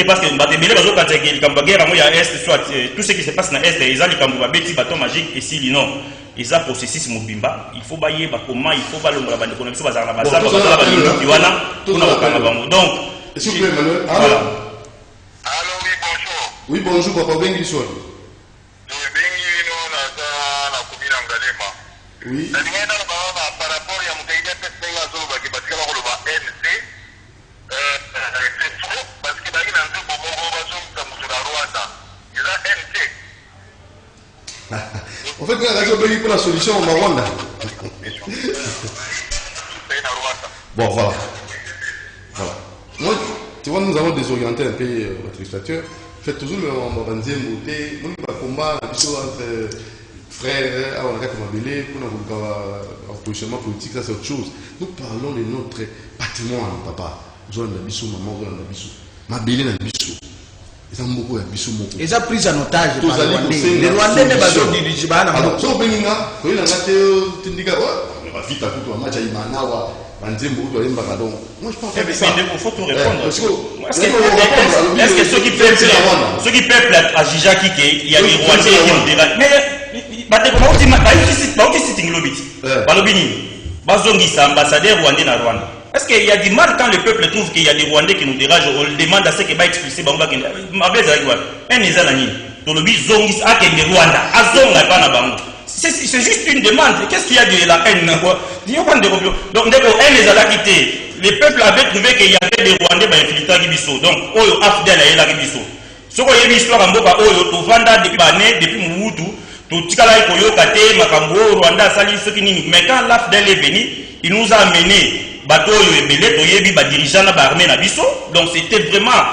parce que tout ce qui se passe dans l'Est, il y a des bâtons magiques et si non, il y a un processus mobimba, il faut bailler comment il faut bailler la connexion donc s'il vous plaît Emmanuel. Voilà. Allô, oui, bonjour. Oui, bonjour, papa Bengi Soir. Oui. Par rapport à mon cahier de NC, c'est faux parce que dans un peu NC. En fait, il y a Bengi pour la solution au Rwanda. Bon, voilà. Voilà. Moi, tu vois, nous avons désorienté un peu notre législateur. Faites toujours le combat entre frères, pour un positionnement politique, ça c'est autre chose. Nous parlons de notre patrimoine, papa. Maman, ils ont pris en otage les Rwandais ne sont pas dirigés. Moi je pense que il faut tout répondre. Est-ce que ceux qui peuplent à Jijaki, il y a des Rwandais qui ont des mais ambassadeur rwandais na Rwanda. Est-ce qu'il y a du mal quand le peuple trouve qu'il y a des Rwandais qui nous dérangent? On le demande à ce qui va expulser Bamba Kende. C'est juste une demande. Qu'est-ce qu'il y a de la haine? Donc, les peuples avaient trouvé qu'il y avait des Rwandais infiltrés à Gibiso. Donc, Oyo Afdel a Gibiso. Ce qu'on a vu l'histoire en Boka, Oyo, tout Vanda depuis Bané, depuis Mobutu, tout Tikala Koyo Kate, Makambo, Rwanda, Sali, ce qui n'y. Mais quand l'Afdel est venu, il nous a amené bateau et belé, Toyebi, dirigeant la armée na Biso. Donc, c'était vraiment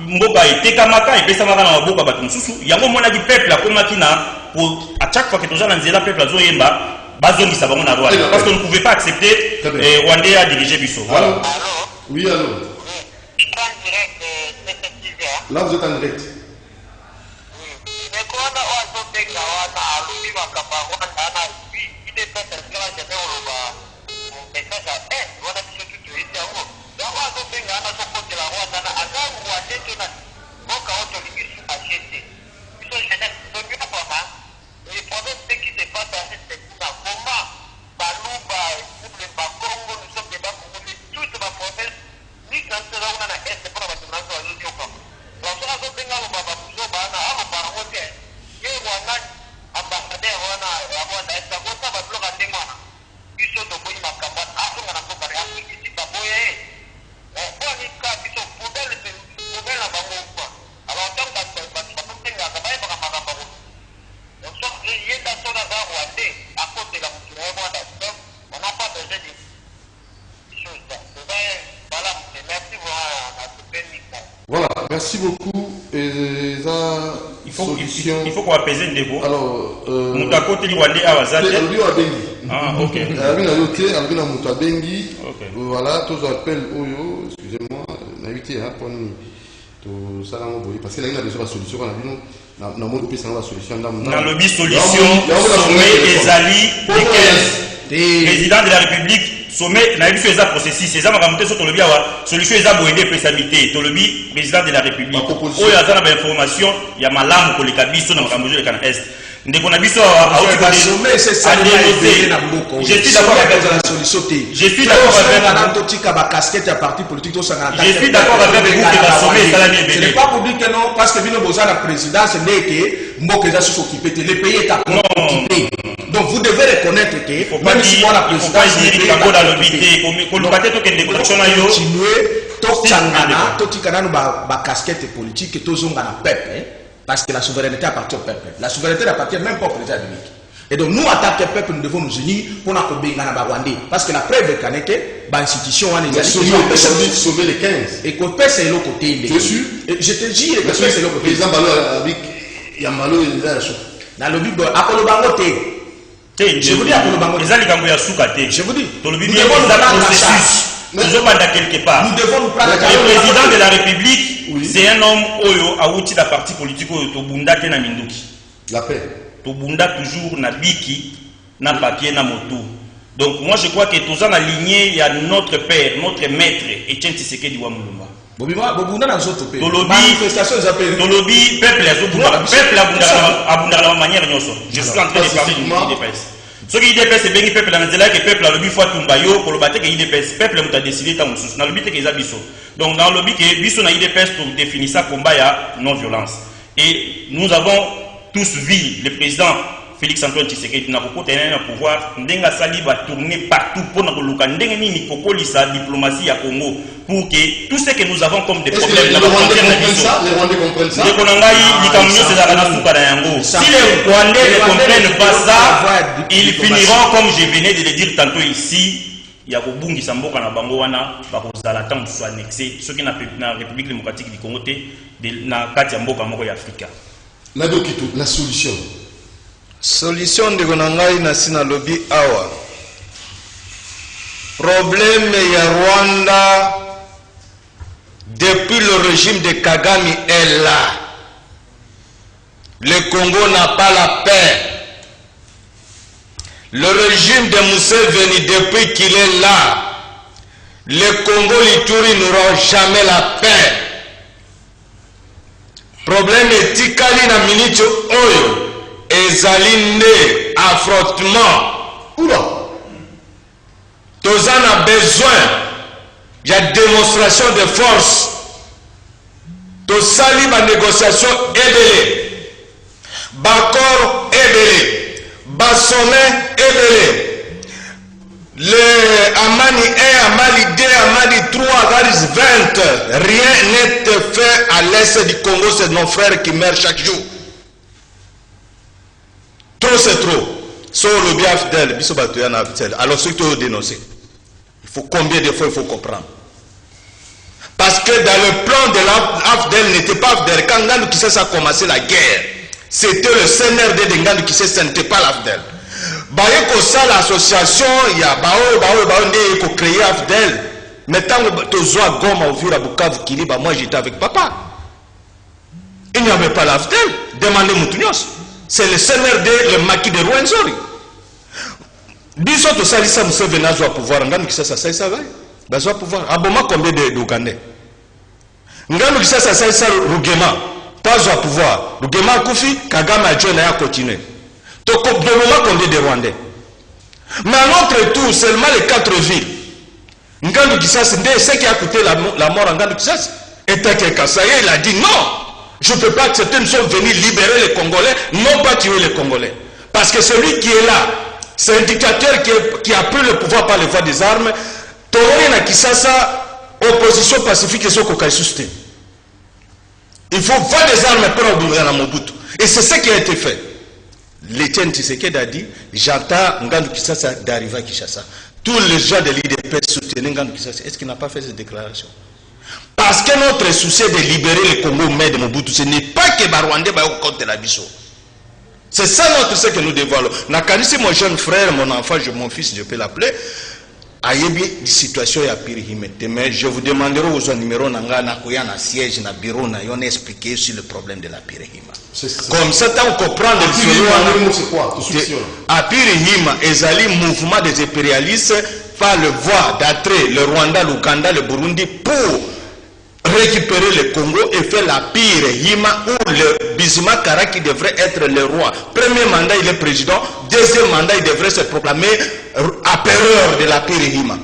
Mboka et Tekamaka et Pesamaka na Boka Batumsusu. Il y a un moment du peuple à Komakina pour à chaque fois que tu as un peuple à Zoyemba, Bazongi Sabamon à Rwanda. Parce qu'on ne pouvait pas accepter Rwandais à diriger Biso. Voilà. Oui, allô. Là, vous êtes en direct. Voilà, merci beaucoup. Il faut qu'on apaise le débat. Alors, ah, ok. Voilà, tous appellent Oyo, excusez-moi, l'invité, parce que là, il a déjà la solution. Dans le but solution, sommet des alliés des 15 président de la République, sommet, n'a eu fait ça processus, c'est ça m'a ramené sur le bien, solution est à boire des présidentielles, le but président de la République. Oh, il y a des informations, il y a ma langue pour les cabis, dans le Cambodge et le Canada Est. Je suis d'accord avec la solution. Je suis d'accord avec vous que la sommet est salami. Ce n'est pas pour dire que non, parce que nous avons la présidence, n'est que Mboka s'occuper. Le pays est à occupé. Donc vous devez reconnaître que même si moi la présidence, parce que la souveraineté appartient au peuple. La souveraineté n'appartient même pas au président de l'État. Et donc nous, en tant que peuple, nous devons nous unir pour nous Rwandais. Parce que la preuve est que l'institution sauver les 15. Et qu'on peut c'est l'autre côté. Je suis. Je te dis que c'est l'autre côté. Président Balo, il y a Malo, il y a la chose. Dans le but, à Kolobango, je vous dis à Kolobango. Je vous dis. Nous devons nous prendre quelque part. Nous devons nous prendre le président de la République, c'est un homme oyo a outil la parti politique oyo to bunda te na minduki. La paix. To bunda toujours na biki, na papier, na moto. Donc moi je crois que tous en aligné, il y a notre père, notre maître, Etienne Tshisekedi wa Mulumba. Tolobi, peuple abunda la manière nyoso. Je suis en train de parler du IDPS. Ce qui IDPS c'est bien peuple dans que peuple a le but fois tumbayo pour le battre que IDPS peuple a décidé tant sous. Dans le but que ils abisso. Donc dans le but que biso na IDPS pour définir ça combat ya non violence. Et nous avons tous vu le président Félix Antoine Tshisekedi n'a pas tenu le pouvoir. Ndenga Sali va tourner partout pour nous luka. Ndenga ni kokolisa diplomatie à Congo pour que tout ce que nous avons comme des problèmes. Les Rwandais comprennent ça. Si les Rwandais ne comprennent pas ça, ils finiront comme je venais de le dire tantôt ici. Il y a Kobungi Samboka na bango wana bakozala tant soit annexé ce qui na République démocratique du Congo na kati ya mboka moko ya Afrika. La solution. Solution de Gonangai Nasina Lobby Awa. Problème ya Rwanda depuis le régime de Kagame est là. Le Congo n'a pas la paix. Le régime de Museveni depuis qu'il est là, le Congo l'Ituri n'aura jamais la paix. Problème est Tikali na minute oyo. Ezali nde affrontement. Oula. Tozan a besoin. Il y a démonstration de force. Tosali ba négociation ebele. Bakor ebele. Basommet ebele. Le Amani 1, Amani 2, Amani 3, Garis 20. Rien n'est fait à l'est du Congo. C'est nos frères qui meurent chaque jour. Trop c'est trop. Sur le bien fidèle, alors ce que tu as dénoncé, il faut combien de fois il faut comprendre. Parce que dans le plan de l'AFDEL n'était pas AFDEL. Quand Ngandou Kisesa a commencé la guerre, c'était le CNRD de Ngandou Kisesa, ce n'était pas l'AFDEL. Bayeko ça l'association, il y a Bao qui créé AFDEL. Maintenant, tu as Goma, Ouvira, Bukavu, Kiliba, moi j'étais avec papa. Il n'y avait pas l'AFDEL. Demandez Moutunios. C'est le CNRD, le maquis de Rwenzori. Biso to salisa Museveni azwa pouvoir. Ngandou Kisesa ça va. Bazwa pouvoir. Aboma combien d'Ougandais? Ngandou Kisesa ça Rugema. Tazwa pouvoir. Rugema Koufi, Kagame a John a continué. Toko Boma combien de Rwandais? Mais à notre tour, seulement les 4 villes. Ngandou Kisesa, c'est ce qui a coûté la mort à Ngandou Kisesa. Et Kasaye, il a dit non. Je ne peux pas accepter, nous sommes venus libérer les Congolais, non pas tuer les Congolais. Parce que celui qui est là, c'est un dictateur qui a pris le pouvoir par les voies des armes. Tolori na Kisasa, opposition pacifique et Sokokai sustain. Il faut voie des armes pour ouvrir à Mobutu. Et c'est ce qui a été fait. L'Étienne Tshisekedi a dit, j'entends Ngandou Kisasa d'arriver à Kinshasa. Tous les gens de l'IDPS soutenaient Ngandou Kisasa. Est-ce qu'il n'a pas fait cette déclaration? Parce que notre souci de libérer le Congo mais de Mobutu, ce n'est pas que Barwandais va au compte de la Bisso. C'est ça notre ce que nous dévoilons. Nakanisi, mon jeune frère, mon enfant, mon fils, je peux l'appeler. Ayebi, situation ya pirihimete. Mais je vous demanderai aux numéros nanga na koya na siège na bureau na yon expliquer sur le problème de la pirihima. Comme ça, tant qu'on comprend le c'est quoi? À pirihima, ezali mouvement des impérialistes par le voie d'entrer le Rwanda, l'Ouganda, le Burundi pour récupérer le Congo et faire la pire Hima où le Bizima Kara qui devrait être le roi. Premier mandat, il est président. Deuxième mandat, il devrait se proclamer apéreur de la pire Hima.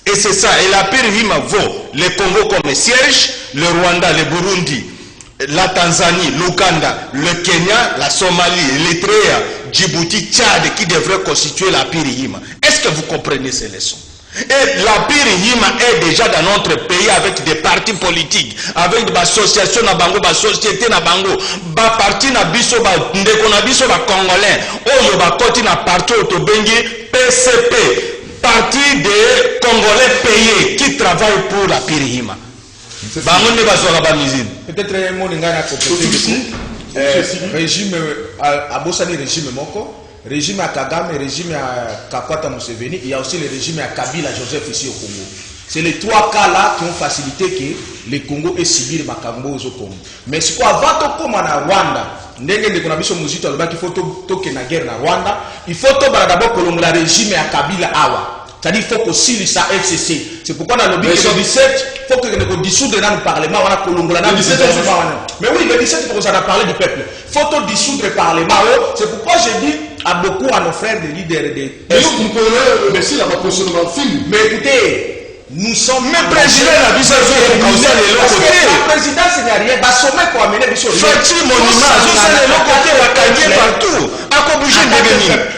Et c'est ça. Et la pire Hima vaut le Congo comme siège, le Rwanda, le Burundi, la Tanzanie, l'Ouganda, le Kenya, la Somalie, l'Érythrée, Djibouti, Tchad qui devrait constituer la pire Hima. Est-ce que vous comprenez ces leçons? Et la pire Hima est déjà dans notre pays avec des partis politiques, avec des associations, des sociétés, des partis, des ndeko na biso ba congolais, oyo ba koti na parti otobengi PCP, parti des Congolais payés qui travaillent pour la pire Hima. Bango ne bazoka ba mizine. Peut-être mon ngana compléter régime abosani régime moko. Régime à Kagame, régime à Kakwata Museveni, il y a aussi le régime à Kabila Joseph ici au Congo. C'est les trois cas là qui ont facilité que le Congo ait subi le Makambo au Congo. Mais ce qu'on va comme en Rwanda, ndenge ndeko na biso muzito alobaki faut toke na guerre na Rwanda, il faut to bala d'abord kolongola régime ya Kabila awa. C'est-à-dire il faut que ça FCC. C'est pourquoi dans le lobby le 17, il faut que nous dissoudre dans le Parlement, on a kolongola dans le 17. Mais oui, le 17 il faut qu'on a parlé du peuple. Il faut to dissoudre le Parlement. C'est pourquoi j'ai dit à beaucoup à nos frères des leaders des. Mais si la proposition de film. Mais écoutez. Nous sommes mais président la vision de la présidence il n'y a rien va sommet pour amener les choses Fati monument ça c'est le côté la cahier partout à quoi bouger de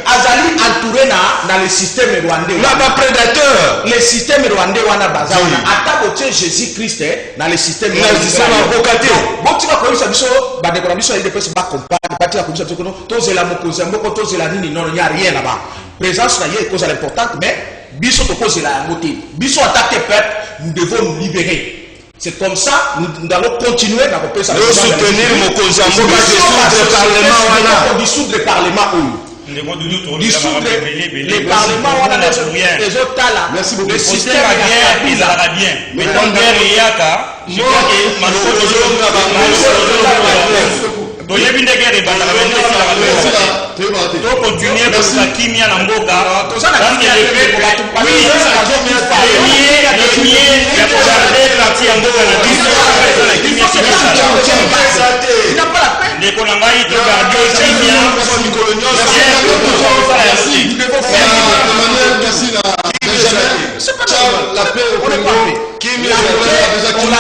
Azali entouré dans le système rwandais là bas prédateur le système rwandais wana baza wana atako tient Jésus-Christ dans le système avocaté bon tu vas connaître ça biso ba de biso il dépend pas comparer ba tu vas connaître ça biso tous la mokozi mboko tous la nini non il n'y a rien là-bas présence là il y a une cause importante mais biso to cause la moté biso attaquer peuple nous devons nous libérer c'est comme ça nous allons continuer à soutenir Mokonzi Mboka dissoudre le parlement dissoudre les parlements on a les autres là merci beaucoup le système il a bien mais dans guerre yaka je crois que toyebi ndenge ebandaka to continuer koluka kimia na mboka ya kogarde parti ya mboka na biso na kimia ndeko na ngai togarde kimia la paix au Congo,